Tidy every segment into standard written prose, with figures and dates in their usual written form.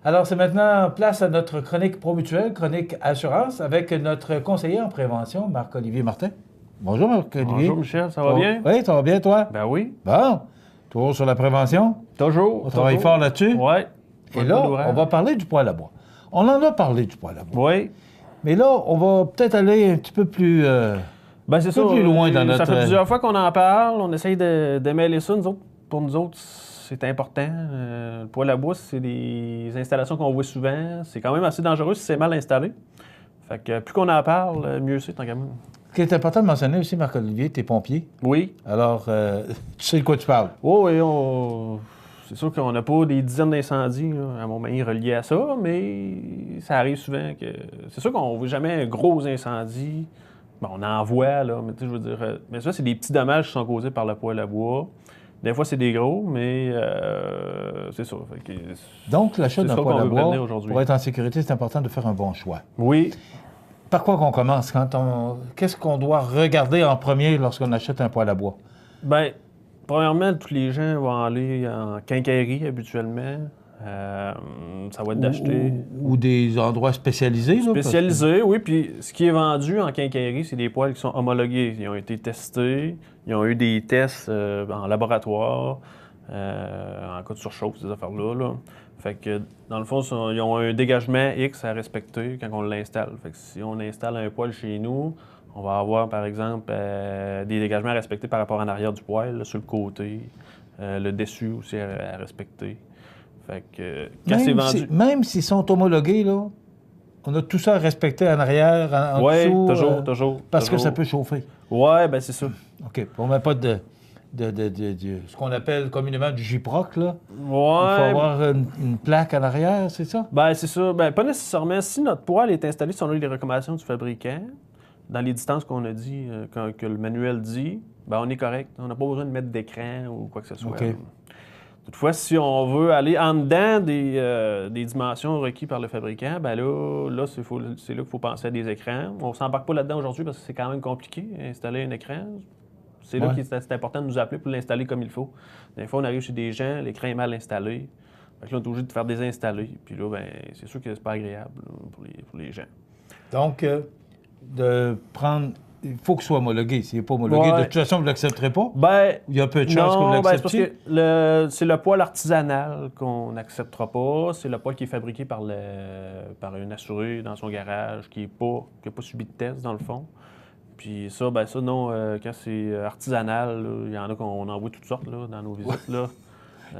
Alors, c'est maintenant place à notre chronique Promutuelle, chronique assurance, avec notre conseiller en prévention, Marc-Olivier Martin. Bonjour, Marc-Olivier. Bonjour, Michel, ça va bien? Oui, ça va bien, toi? Ben oui. Bon, toujours sur la prévention? Toujours. On travaille fort là-dessus? Oui. Et là, on va parler du poêle à bois. On en a parlé du poêle à bois. Oui. Mais là, on va peut-être aller un petit peu plus... Ben c'est ça. plus loin dans notre... Ça fait plusieurs fois qu'on en parle. On essaye de mêler ça. Pour nous autres, c'est important. Le poêle à bois, c'est des installations qu'on voit souvent. C'est quand même assez dangereux si c'est mal installé. Fait que plus qu'on en parle, mieux c'est, tant qu'à moi. Ce qui est important de mentionner aussi, Marc-Olivier, t'es pompier. Oui. Alors, tu sais de quoi tu parles. Oui, c'est sûr qu'on n'a pas des dizaines d'incendies là, à Montmagny reliés à ça, mais ça arrive souvent que... C'est sûr qu'on ne voit jamais un gros incendie. Bon, on en voit, là, mais tu sais, je veux dire... mais ça, c'est des petits dommages qui sont causés par le poêle à bois. Des fois, c'est des gros, mais c'est ça. Fait que, donc, l'achat d'un poêle à bois, pour être en sécurité, c'est important de faire un bon choix. Oui. Par quoi qu'on commence? Qu'est-ce qu'on doit regarder en premier lorsqu'on achète un poêle à bois? Bien, premièrement, tous les gens vont aller en quincaillerie habituellement. Ça va être d'acheter. Ou des endroits spécialisés. Spécialisés, oui. Puis ce qui est vendu en quincaillerie, c'est des poêles qui sont homologués. Ils ont été testés. Ils ont eu des tests en laboratoire, en cas de surchauffe, ces affaires-là. Là. Fait que, dans le fond, ils ont un dégagement X à respecter quand on l'installe. Fait que si on installe un poêle chez nous, on va avoir, par exemple, des dégagements à respecter par rapport en arrière du poêle, là, sur le côté, le dessus aussi à respecter. Fait que, quand c'est vendu... Même s'ils sont homologués, là, on a tout ça à respecter en arrière, en dessous. Oui, toujours. Parce que ça peut chauffer. Oui, bien c'est ça. OK. On ne met pas de ce qu'on appelle communément du Gyproc, là. Ouais. Il faut avoir une plaque en arrière, c'est ça? Bien, c'est ça. Bien, pas nécessairement. Si notre poêle est installé selon les recommandations du fabricant, dans les distances qu'on a dit, que le manuel dit, bien, on est correct. On n'a pas besoin de mettre d'écran ou quoi que ce soit. Okay. Toutefois, si on veut aller en dedans des dimensions requises par le fabricant, bien là c'est là qu'il faut penser à des écrans. On ne s'embarque pas là-dedans aujourd'hui parce que c'est quand même compliqué, installer un écran. C'est là que c'est important de nous appeler pour l'installer comme il faut. Des fois, on arrive chez des gens, l'écran est mal installé. Fait que là, on est obligé de faire désinstaller. Puis là, bien, c'est sûr que c'est pas agréable là, pour les gens. Donc, de prendre... Il faut qu'il soit homologué. S'il n'est pas homologué, de toute façon, vous ne l'accepterez pas? Ben, il y a peu de chances que vous l'acceptiez? C'est parce que c'est le poêle artisanal qu'on n'acceptera pas. C'est le poêle qui est fabriqué par un assuré dans son garage qui n'a pas subi de test, dans le fond. Puis ça, non, quand c'est artisanal, il y en a qu'on en voit toutes sortes là, dans nos visites. Là.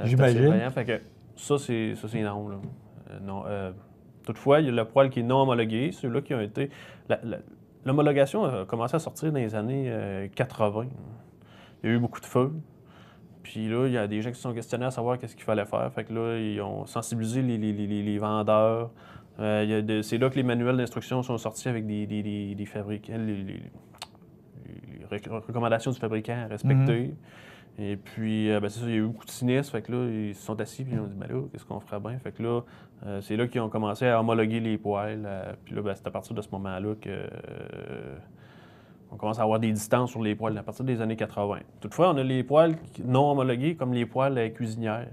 J'imagine. Fait que ça, c'est non. Là. Non, toutefois, il y a le poêle qui est non homologué, ceux-là qui ont été... L'homologation a commencé à sortir dans les années 80. Il y a eu beaucoup de feux. Puis là, il y a des gens qui se sont questionnés à savoir qu'est-ce qu'il fallait faire. Fait que là, ils ont sensibilisé les vendeurs. C'est là que les manuels d'instruction sont sortis avec des fabricants, les recommandations du fabricant à respecter. Et puis, c'est ça, il y a eu beaucoup de sinistres. Fait que là, ils se sont assis et ils ont dit, ben là, qu'est-ce qu'on ferait bien? Fait que là, c'est là qu'ils ont commencé à homologuer les poêles. Puis là, c'est à partir de ce moment-là qu'on commence à avoir des distances sur les poêles, à partir des années 80. Toutefois, on a les poêles non homologués, comme les poêles cuisinières.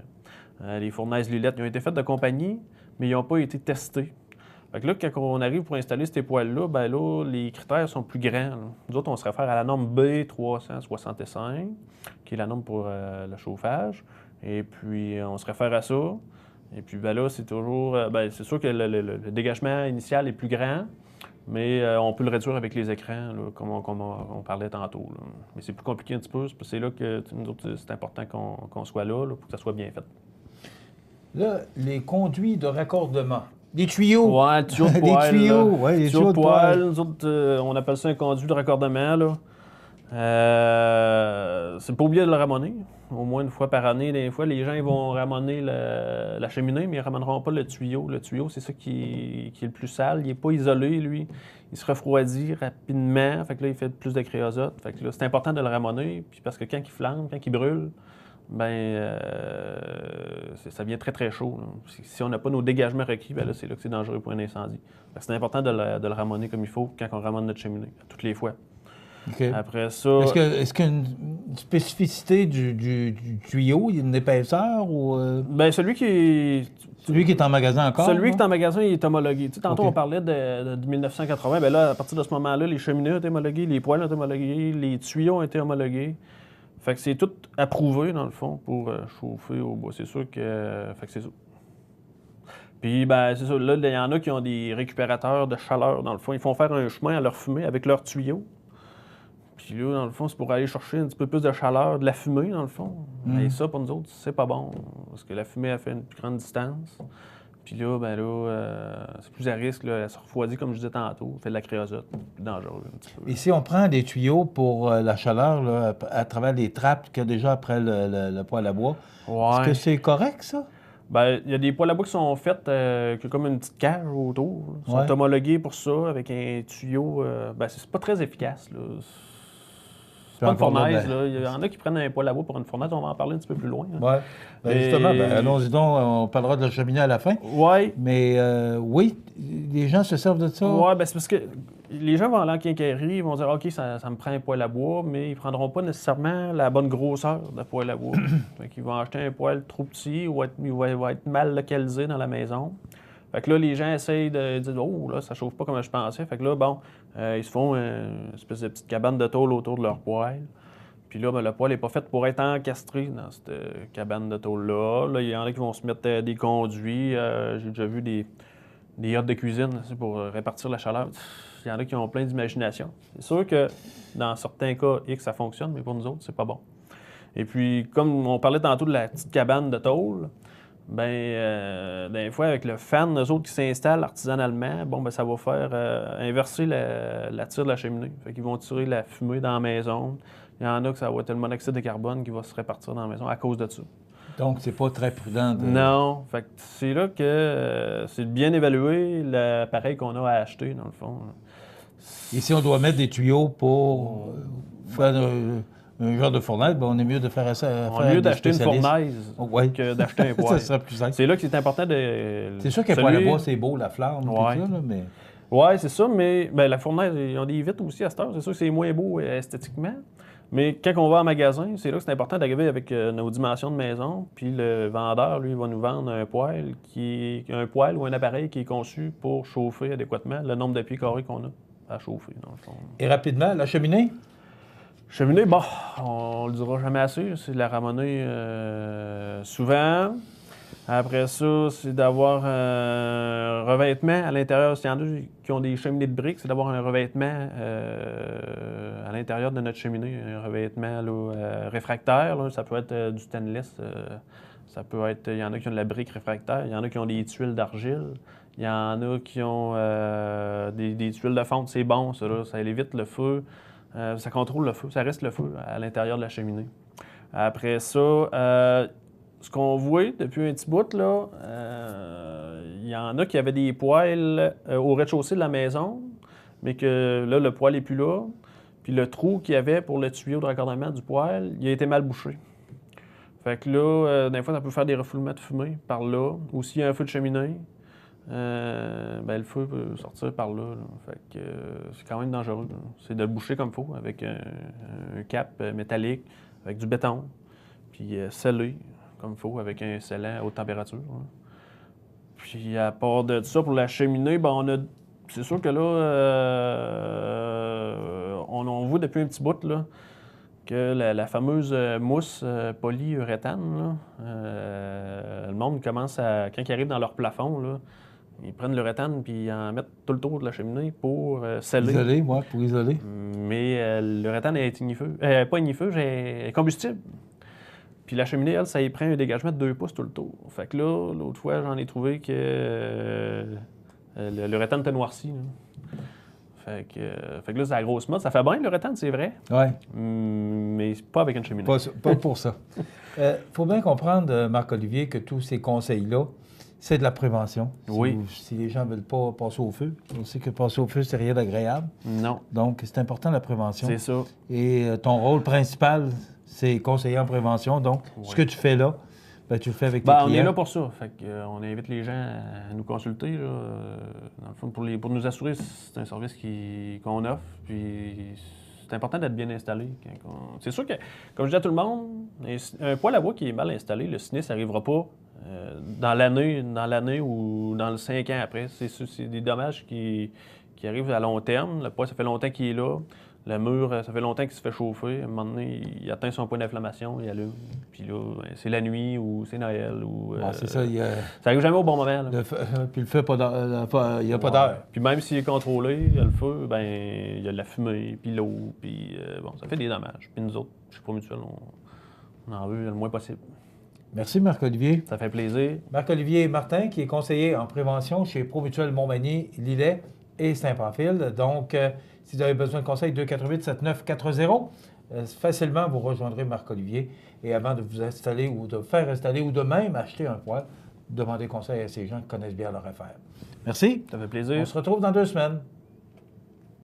Les fournaises Lilette, ils ont été faites de compagnie, mais ils n'ont pas été testés. Fait que là, quand on arrive pour installer ces poêles-là, ben là, les critères sont plus grands. Là. Nous autres, on se réfère à la norme B365, qui est la norme pour le chauffage. Et puis, on se réfère à ça. Et puis, ben là, c'est toujours... c'est sûr que le dégagement initial est plus grand, mais on peut le réduire avec les écrans, là, comme on parlait tantôt. Là. Mais c'est plus compliqué un petit peu. C'est là que nous autres, c'est important qu'on soit là pour que ça soit bien fait. Là, les conduits de raccordement. Des tuyaux. Ouais, tuyaux de poêle. Des tuyaux, ouais, des tuyaux de poêle. Nous autres, on appelle ça un conduit de raccordement. Là. C'est pas oublié de le ramoner. Au moins une fois par année, des fois, les gens ils vont ramoner la cheminée, mais ils ne ramèneront pas le tuyau. Le tuyau, c'est ça qui est le plus sale. Il n'est pas isolé, lui. Il se refroidit rapidement. Fait que là, il fait plus de créosote. Fait que là, c'est important de le ramoner. Puis parce que quand il flambe, quand il brûle, ça devient très, très chaud. Là. Si on n'a pas nos dégagements requis, là, c'est là que c'est dangereux pour un incendie. C'est important de le ramoner comme il faut quand on ramone notre cheminée, toutes les fois. OK. Après ça... Est-ce qu'il y a une spécificité du tuyau? Il y a une épaisseur ou... Ben, celui qui Celui qui est en magasin encore? Celui là? qui est en magasin, il est homologué. Tu sais, tantôt, OK. on parlait de 1980. Ben là, à partir de ce moment-là, les cheminées ont été homologués, les poêles ont été homologués, les tuyaux ont été homologués. Fait que c'est tout approuvé, dans le fond, pour chauffer au bois. C'est sûr que... fait que c'est ça. Puis, ben, c'est ça. Là, il y en a qui ont des récupérateurs de chaleur, dans le fond. Ils font faire un chemin à leur fumée avec leurs tuyaux. Puis là, dans le fond, c'est pour aller chercher un petit peu plus de chaleur, de la fumée, dans le fond. Et ça, pour nous autres, c'est pas bon. Parce que la fumée, elle fait une plus grande distance. Puis là, ben là, c'est plus à risque. Là, elle se refroidit, comme je disais tantôt. Elle fait de la créosote. C'est dangereux, un petit peu. Et si on prend des tuyaux pour la chaleur là, à travers les trappes qu'il y a déjà après le poêle à bois, est-ce que c'est correct, ça? Ben, il y a des poêles à bois qui sont faites, qui ont comme une petite cage autour. Ils sont homologués pour ça, avec un tuyau. Ben, c'est pas très efficace, là. C'est pas une fournaise, là. Il y en a qui prennent un poêle à bois pour une fournaise. On va en parler un petit peu plus loin. Oui. Ben, justement, allons-y donc. On parlera de la cheminée à la fin. Oui. Mais oui, les gens se servent de ça. Oui, ben c'est parce que les gens vont aller en quincaillerie, ils vont dire « OK, ça me prend un poêle à bois », mais ils ne prendront pas nécessairement la bonne grosseur de poêle à bois. Fait qu'ils vont acheter un poêle trop petit ou il va être mal localisé dans la maison. Fait que là, les gens essayent de dire « Oh, là, ça chauffe pas comme je pensais ». Fait que là, bon, ils se font une espèce de petite cabane de tôle autour de leur poêle. Puis là, ben, le poêle n'est pas fait pour être encastré dans cette cabane de tôle-là. Là, il y en a qui vont se mettre des conduits. J'ai déjà vu des hottes de cuisine pour répartir la chaleur. Il y en a qui ont plein d'imagination. C'est sûr que dans certains cas, X, ça fonctionne, mais pour nous autres, c'est pas bon. Et puis, comme on parlait tantôt de la petite cabane de tôle, bien, des fois, avec le fan, eux autres qui s'installent artisanalement, bon, ben, ça va faire inverser la tire de la cheminée. Fait qu'ils vont tirer la fumée dans la maison. Il y en a que ça va être le monoxyde de carbone qui va se répartir dans la maison à cause de ça. Donc, c'est pas très prudent de... Non. Fait que c'est là que c'est de bien évaluer l'appareil qu'on a à acheter, dans le fond. Et si on doit mettre des tuyaux pour faire un genre de fournaise, ben, on est mieux de faire ça. On est mieux d'acheter une fournaise que d'acheter un poêle. Ça serait plus simple. C'est là que c'est important de... C'est sûr qu'un poêle à bois, c'est beau, la flamme, tout ça, là, mais... Oui, c'est ça, mais ben, la fournaise, ils ont des vitres aussi à cette heure. C'est sûr que c'est moins beau esthétiquement. Mais quand on va en magasin, c'est là que c'est important d'arriver avec nos dimensions de maison. Puis le vendeur, lui, va nous vendre un poêle ou un appareil qui est conçu pour chauffer adéquatement le nombre de pieds carrés qu'on a à chauffer, dans le fond. Et rapidement, la cheminée? Cheminée, bon, on le dira jamais assez. C'est de la ramener souvent. Après ça, c'est d'avoir un revêtement à l'intérieur. S'il y en a qui ont des cheminées de briques, c'est d'avoir un revêtement à l'intérieur de notre cheminée. Un revêtement là, réfractaire. Là. Ça peut être du stainless. Ça peut être... Il y en a qui ont de la brique réfractaire. Il y en a qui ont des tuiles d'argile. Il y en a qui ont des tuiles de fonte. C'est bon, ça. Là. Ça évite le feu. Ça contrôle le feu. Ça reste le feu à l'intérieur de la cheminée. Après ça... ce qu'on voit depuis un petit bout, là, il y en a qui avaient des poêles au rez-de-chaussée de la maison, mais que là, le poêle n'est plus là. Puis le trou qu'il y avait pour le tuyau de raccordement du poêle, il a été mal bouché. Fait que là, des fois, ça peut faire des refoulements de fumée par là. Ou s'il y a un feu de cheminée, ben, le feu peut sortir par là. Fait que c'est quand même dangereux. Là. C'est de le boucher comme il faut, avec un cap métallique, avec du béton, puis scellé comme il faut, avec un scellant à haute température. Hein. Puis à part de ça, pour la cheminée, ben on a. C'est sûr que là, on voit depuis un petit bout là, que la fameuse mousse polyuréthane, le monde commence à. Quand ils arrivent dans leur plafond, là, ils prennent l'uréthane puis ils en mettent tout le tour de la cheminée pour sceller. Isoler, oui, pour isoler. Mais l'uréthane est ignifeux. Pas ignifeux, c'est combustible. Puis la cheminée, elle, ça y prend un dégagement de 2 pouces tout le tour. Fait que là, l'autre fois, j'en ai trouvé que l'uréthane était noirci. Là. Fait que là, c'est la grosse mode. Ça fait bien l'uréthane, c'est vrai. Oui. Mais pas avec une cheminée. Pas pour ça. Faut bien comprendre, Marc-Olivier, que tous ces conseils-là, c'est de la prévention. Oui. Si les gens ne veulent pas passer au feu, on sait que passer au feu, c'est rien d'agréable. Non. Donc, c'est important la prévention. C'est ça. Et ton rôle principal, c'est conseiller en prévention. Donc, ce que tu fais là, ben, tu le fais avec tes clients. On est là pour ça. Fait on invite les gens à nous consulter. Là, dans le fond, pour nous assurer que c'est un service qu'on offre. Puis c'est important d'être bien installé. C'est sûr que, comme je dis à tout le monde, un poêle à bois qui est mal installé, le sinistre n'arrivera pas dans l'année ou dans le 5 ans après. C'est des dommages qui arrivent à long terme. Le poêle, ça fait longtemps qu'il est là. Le mur, ça fait longtemps qu'il se fait chauffer. À un moment donné, il atteint son point d'inflammation, il allume. Puis là, ben, c'est la nuit ou c'est Noël. C'est ça, ça arrive jamais au bon moment. Là. Puis le feu, il n'y a pas d'heure. Puis même s'il est contrôlé, le feu, ben il y a de la fumée, puis l'eau, puis bon, ça fait des dommages. Puis nous autres, chez Promutuel, on en veut le moins possible. Merci, Marc-Olivier. Ça fait plaisir. Marc-Olivier Martin, qui est conseiller en prévention chez Promutuel Montmagny, Lillet et Saint-Pamphile. Donc, si vous avez besoin de conseils, 248-7940. Facilement, vous rejoindrez Marc-Olivier. Et avant de vous installer ou de faire installer ou de même acheter un poêle, demandez conseil à ces gens qui connaissent bien leur affaire. Merci. Ça fait plaisir. On se retrouve dans 2 semaines.